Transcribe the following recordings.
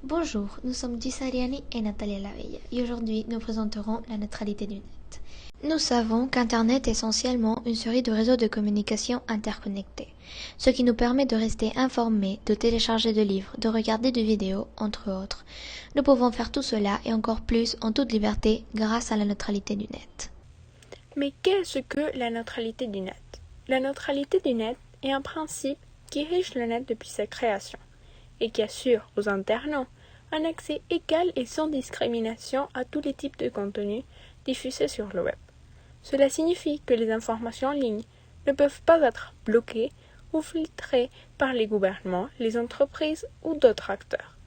Bonjour, nous sommes Gisariani et Nathalie Lavella et aujourd'hui nous présenterons la neutralité du net. Nous savons qu'Internet est essentiellement une série de réseaux de communication interconnectés, ce qui nous permet de rester informés, de télécharger des livres, de regarder des vidéos, entre autres. Nous pouvons faire tout cela et encore plus en toute liberté grâce à la neutralité du net. Mais qu'est-ce que la neutralité du net? La neutralité du net est un principe qui régit le net depuis sa création et qui assure aux internautes un accès égal et sans discrimination à tous les types de contenus diffusés sur le web. Cela signifie que les informations en ligne ne peuvent pas être bloquées ou filtrées par les gouvernements, les entreprises ou d'autres acteurs.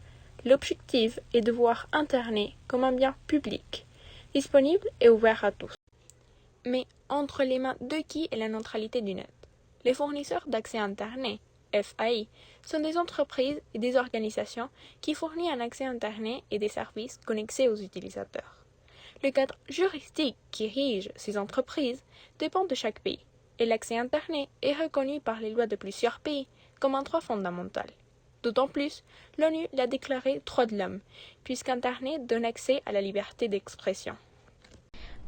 L'objectif est de voir Internet comme un bien public, disponible et ouvert à tous. Mais entre les mains de qui est la neutralité du net? Les fournisseurs d'accès à Internet, FAI, sont des entreprises et des organisations qui fournissent un accès à Internet et des services connexés aux utilisateurs. Le cadre juridique qui rige ces entreprises dépend de chaque pays, et l'accès à Internet est reconnu par les lois de plusieurs pays comme un droit fondamental. D'autant plus, l'ONU l'a déclaré droit de l'homme, puisqu'Internet donne accès à la liberté d'expression.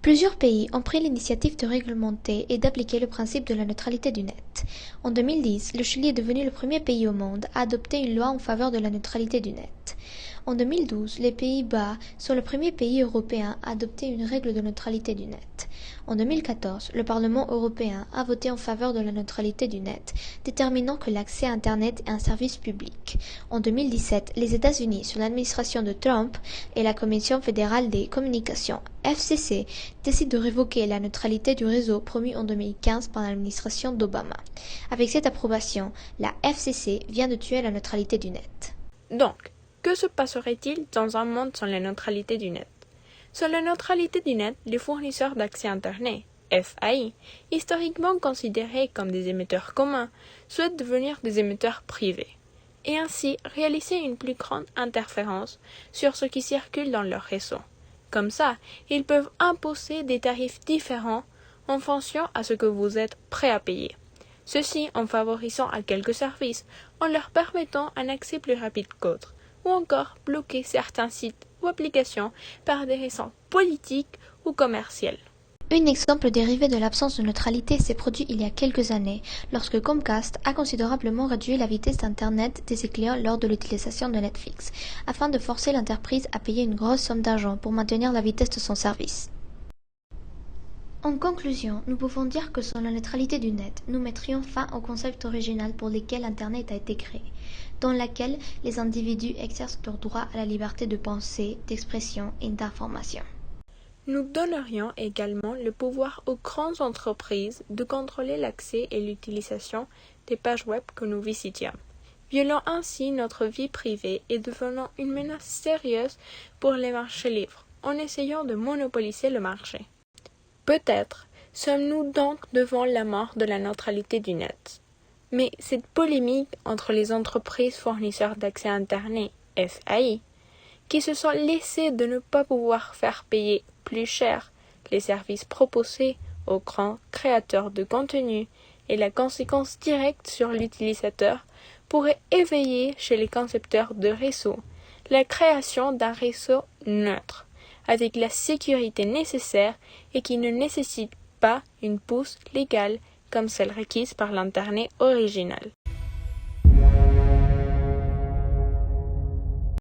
Plusieurs pays ont pris l'initiative de réglementer et d'appliquer le principe de la neutralité du net. En 2010, le Chili est devenu le premier pays au monde à adopter une loi en faveur de la neutralité du net. En 2012, les Pays-Bas sont le premier pays européen à adopter une règle de neutralité du net. En 2014, le Parlement européen a voté en faveur de la neutralité du net, déterminant que l'accès à Internet est un service public. En 2017, les États-Unis, sous l'administration de Trump et la Commission fédérale des communications, FCC, décident de révoquer la neutralité du réseau promue en 2015 par l'administration d'Obama. Avec cette approbation, la FCC vient de tuer la neutralité du net. Donc, que se passerait-il dans un monde sans la neutralité du net? Sans la neutralité du net, les fournisseurs d'accès Internet, FAI, historiquement considérés comme des émetteurs communs, souhaitent devenir des émetteurs privés, et ainsi réaliser une plus grande interférence sur ce qui circule dans leur réseau. Comme ça, ils peuvent imposer des tarifs différents en fonction à ce que vous êtes prêt à payer. Ceci en favorisant à quelques services, en leur permettant un accès plus rapide qu'autres, ou encore bloquer certains sites ou applications par des raisons politiques ou commerciales. Un exemple dérivé de l'absence de neutralité s'est produit il y a quelques années, lorsque Comcast a considérablement réduit la vitesse d'Internet de ses clients lors de l'utilisation de Netflix, afin de forcer l'entreprise à payer une grosse somme d'argent pour maintenir la vitesse de son service. En conclusion, nous pouvons dire que sans la neutralité du net, nous mettrions fin au concept original pour lequel Internet a été créé, dans lequel les individus exercent leur droit à la liberté de pensée, d'expression et d'information. Nous donnerions également le pouvoir aux grandes entreprises de contrôler l'accès et l'utilisation des pages web que nous visitions, violant ainsi notre vie privée et devenant une menace sérieuse pour les marchés libres, en essayant de monopoliser le marché. Peut-être sommes-nous donc devant la mort de la neutralité du net. Mais cette polémique entre les entreprises fournisseurs d'accès à Internet, FAI, qui se sont laissées de ne pas pouvoir faire payer plus cher les services proposés aux grands créateurs de contenu et la conséquence directe sur l'utilisateur pourrait éveiller chez les concepteurs de réseau la création d'un réseau neutre, avec la sécurité nécessaire et qui ne nécessite pas une pousse légale comme celle requise par l'Internet original.